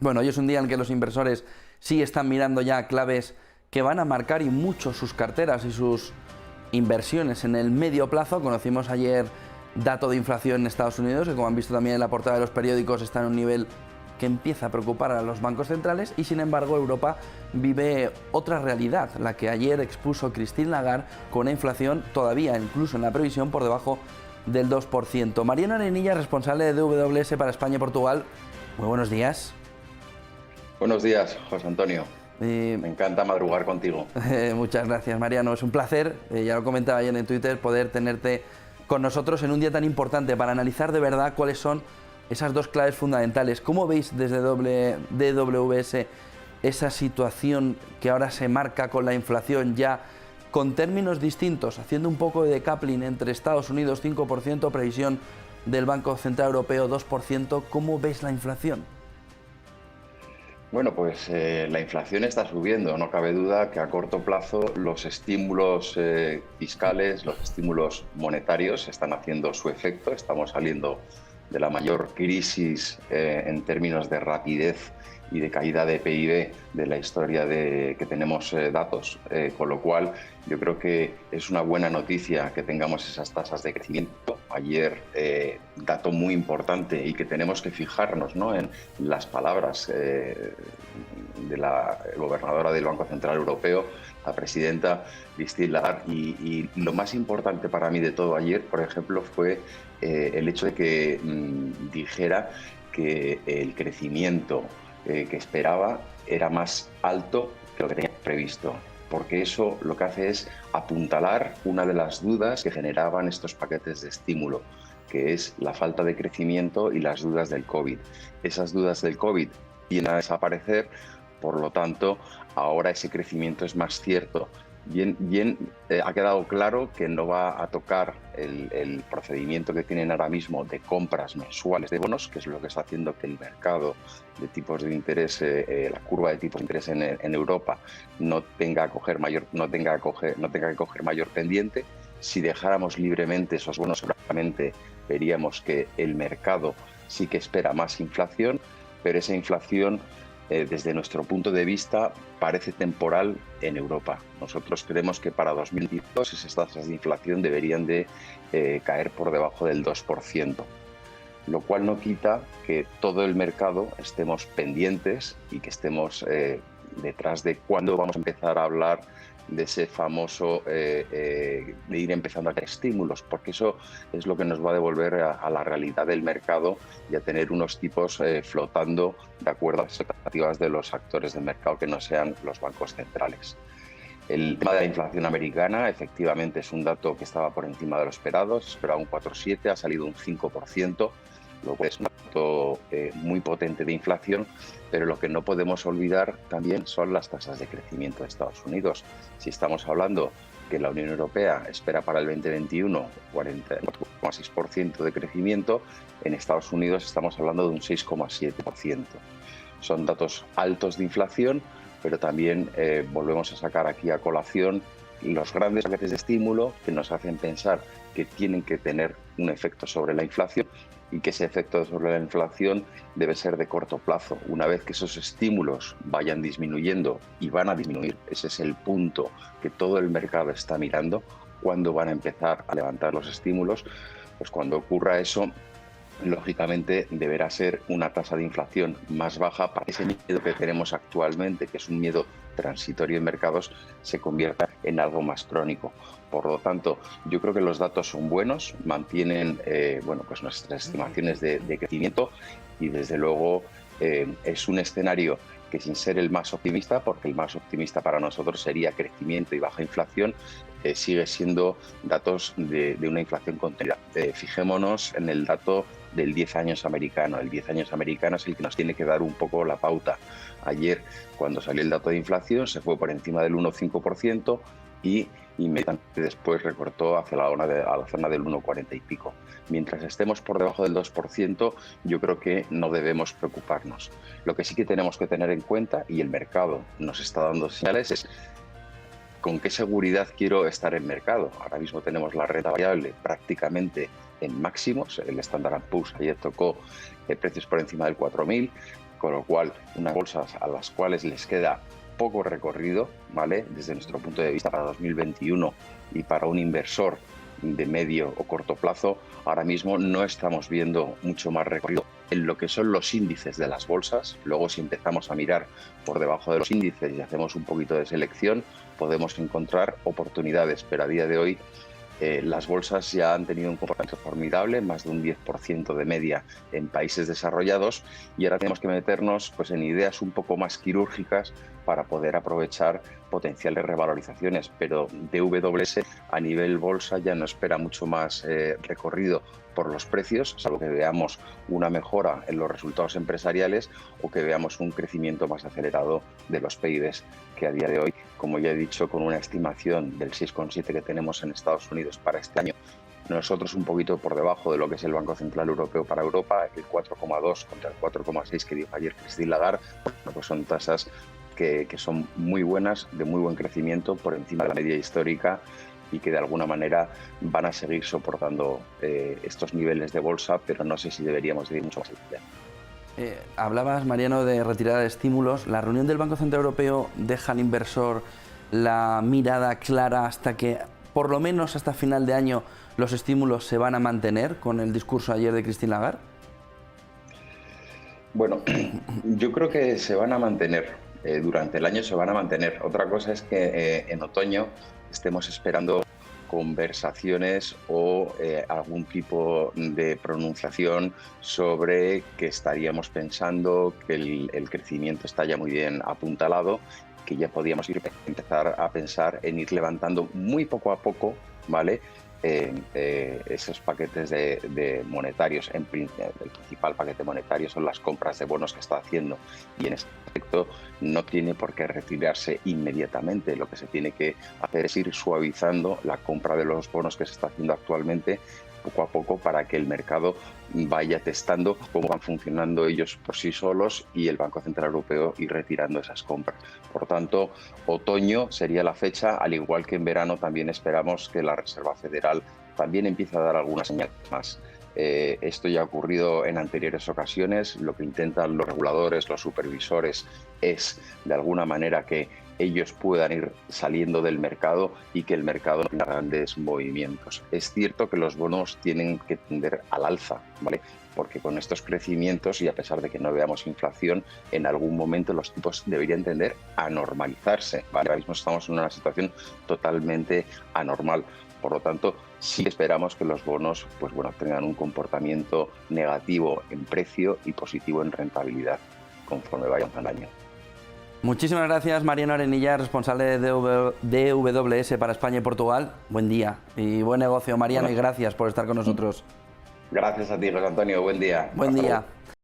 Bueno, hoy es un día en el que los inversores sí están mirando ya claves que van a marcar y mucho sus carteras y sus inversiones en el medio plazo. Conocimos ayer dato de inflación en Estados Unidos, que como han visto también en la portada de los periódicos está en un nivel que empieza a preocupar a los bancos centrales, y sin embargo Europa vive otra realidad, la que ayer expuso Christine Lagarde, con una inflación todavía, incluso en la previsión, por debajo del 2%. Mariano Arenilla, responsable de DWS para España y Portugal, muy buenos días. Buenos días, José Antonio. Me encanta madrugar contigo. Muchas gracias, Mariano. Es un placer, ya lo comentaba ayer en Twitter, poder tenerte con nosotros en un día tan importante para analizar de verdad cuáles son esas dos claves fundamentales. ¿Cómo veis desde DWS esa situación que ahora se marca con la inflación ya con términos distintos, haciendo un poco de decoupling entre Estados Unidos 5%, previsión del Banco Central Europeo 2%? ¿Cómo ves la inflación? Bueno, pues la inflación está subiendo. No cabe duda que a corto plazo los estímulos fiscales, los estímulos monetarios están haciendo su efecto. Estamos saliendo de la mayor crisis en términos de rapidez y de caída de PIB de la historia que tenemos datos, con lo cual yo creo que es una buena noticia que tengamos esas tasas de crecimiento. Ayer, dato muy importante y que tenemos que fijarnos, ¿no?, en las palabras de la gobernadora del Banco Central Europeo, la presidenta Christine Lagarde, y lo más importante para mí de todo ayer, por ejemplo, fue el hecho de que dijera que el crecimiento que esperaba era más alto que lo que tenía previsto, porque eso lo que hace es apuntalar una de las dudas que generaban estos paquetes de estímulo, que es la falta de crecimiento y las dudas del COVID. Esas dudas del COVID vienen a desaparecer, por lo tanto, ahora ese crecimiento es más cierto. Ha quedado claro que no va a tocar el procedimiento que tienen ahora mismo de compras mensuales de bonos, que es lo que está haciendo que el mercado de tipos de interés, la curva de tipos de interés en Europa, no tenga que coger mayor pendiente. Si dejáramos libremente esos bonos, seguramente veríamos que el mercado sí que espera más inflación, pero esa inflación, desde nuestro punto de vista, parece temporal en Europa. Nosotros creemos que para 2022 esas tasas de inflación deberían de caer por debajo del 2%, lo cual no quita que todo el mercado estemos pendientes y que estemos detrás de cuándo vamos a empezar a hablar de ese famoso de ir empezando a tener estímulos, porque eso es lo que nos va a devolver a la realidad del mercado y a tener unos tipos flotando de acuerdo a las expectativas de los actores del mercado que no sean los bancos centrales. El tema de la inflación americana efectivamente es un dato que estaba por encima de lo esperado, se esperaba un 4,7, ha salido un 5%, lo cual es un dato muy potente de inflación, pero lo que no podemos olvidar también son las tasas de crecimiento de Estados Unidos. Si estamos hablando que la Unión Europea espera para el 2021 44,6% de crecimiento, en Estados Unidos estamos hablando de un 6,7%. Son datos altos de inflación, pero también volvemos a sacar aquí a colación los grandes paquetes de estímulo que nos hacen pensar que tienen que tener un efecto sobre la inflación y que ese efecto sobre la inflación debe ser de corto plazo. Una vez que esos estímulos vayan disminuyendo, y van a disminuir, ese es el punto que todo el mercado está mirando, cuándo van a empezar a levantar los estímulos, pues cuando ocurra eso, lógicamente deberá ser una tasa de inflación más baja para que ese miedo que tenemos actualmente, que es un miedo transitorio en mercados, se convierta en algo más crónico. Por lo tanto, yo creo que los datos son buenos, mantienen pues nuestras estimaciones de crecimiento, y desde luego es un escenario que, sin ser el más optimista, porque el más optimista para nosotros sería crecimiento y baja inflación, sigue siendo datos de una inflación contenida. Fijémonos en el dato del 10 años americano. El 10 años americano es el que nos tiene que dar un poco la pauta. Ayer, cuando salió el dato de inflación, se fue por encima del 1,5% y inmediatamente después recortó hacia a la zona del 1,40 y pico. Mientras estemos por debajo del 2%, yo creo que no debemos preocuparnos. Lo que sí que tenemos que tener en cuenta, y el mercado nos está dando señales, es con qué seguridad quiero estar en mercado. Ahora mismo tenemos la renta variable prácticamente en máximos. El Standard & Poor's ayer tocó precios por encima del 4.000. con lo cual unas bolsas a las cuales les queda poco recorrido, ¿vale? Desde nuestro punto de vista para 2021 y para un inversor de medio o corto plazo, ahora mismo no estamos viendo mucho más recorrido en lo que son los índices de las bolsas. Luego, si empezamos a mirar por debajo de los índices y hacemos un poquito de selección, podemos encontrar oportunidades, pero a día de hoy las bolsas ya han tenido un comportamiento formidable, más de un 10% de media en países desarrollados, y ahora tenemos que meternos pues, en ideas un poco más quirúrgicas para poder aprovechar potenciales revalorizaciones, pero DWS a nivel bolsa ya no espera mucho más recorrido por los precios, salvo que veamos una mejora en los resultados empresariales o que veamos un crecimiento más acelerado de los PIBs, que a día de hoy, como ya he dicho, con una estimación del 6,7 que tenemos en Estados Unidos para este año, nosotros un poquito por debajo de lo que es el Banco Central Europeo para Europa, el 4,2 contra el 4,6 que dijo ayer Christine Lagarde, pues son tasas que son muy buenas, de muy buen crecimiento, por encima de la media histórica, y que de alguna manera van a seguir soportando estos niveles de bolsa, pero no sé si deberíamos de ir mucho más allá. Hablabas, Mariano, de retirada de estímulos. ¿La reunión del Banco Central Europeo deja al inversor la mirada clara hasta que, por lo menos hasta final de año, los estímulos se van a mantener con el discurso ayer de Christine Lagarde? Bueno, yo creo que se van a mantener. Durante el año se van a mantener. Otra cosa es que en otoño estemos esperando conversaciones o algún tipo de pronunciación sobre que estaríamos pensando que el crecimiento está ya muy bien apuntalado, que ya podíamos empezar a pensar en ir levantando muy poco a poco, ¿vale? Esos paquetes de monetarios. El principal paquete monetario son las compras de bonos que está haciendo, y en este aspecto no tiene por qué retirarse inmediatamente. Lo que se tiene que hacer es ir suavizando la compra de los bonos que se está haciendo actualmente poco a poco, para que el mercado vaya testando cómo van funcionando ellos por sí solos y el Banco Central Europeo ir retirando esas compras. Por tanto, otoño sería la fecha, al igual que en verano también esperamos que la Reserva Federal también empiece a dar algunas señales más. Esto ya ha ocurrido en anteriores ocasiones. Lo que intentan los reguladores, los supervisores, es de alguna manera que ellos puedan ir saliendo del mercado y que el mercado no tenga grandes movimientos. Es cierto que los bonos tienen que tender al alza, ¿vale? Porque con estos crecimientos, y a pesar de que no veamos inflación, en algún momento los tipos deberían tender a normalizarse, ¿vale? Ahora mismo estamos en una situación totalmente anormal. Por lo tanto, sí esperamos que los bonos pues, bueno, tengan un comportamiento negativo en precio y positivo en rentabilidad conforme vayan al año. Muchísimas gracias, Mariano Arenilla, responsable de DWS para España y Portugal. Buen día y buen negocio, Mariano, y gracias por estar con nosotros. Gracias a ti, José Antonio. Buen día. Buen día.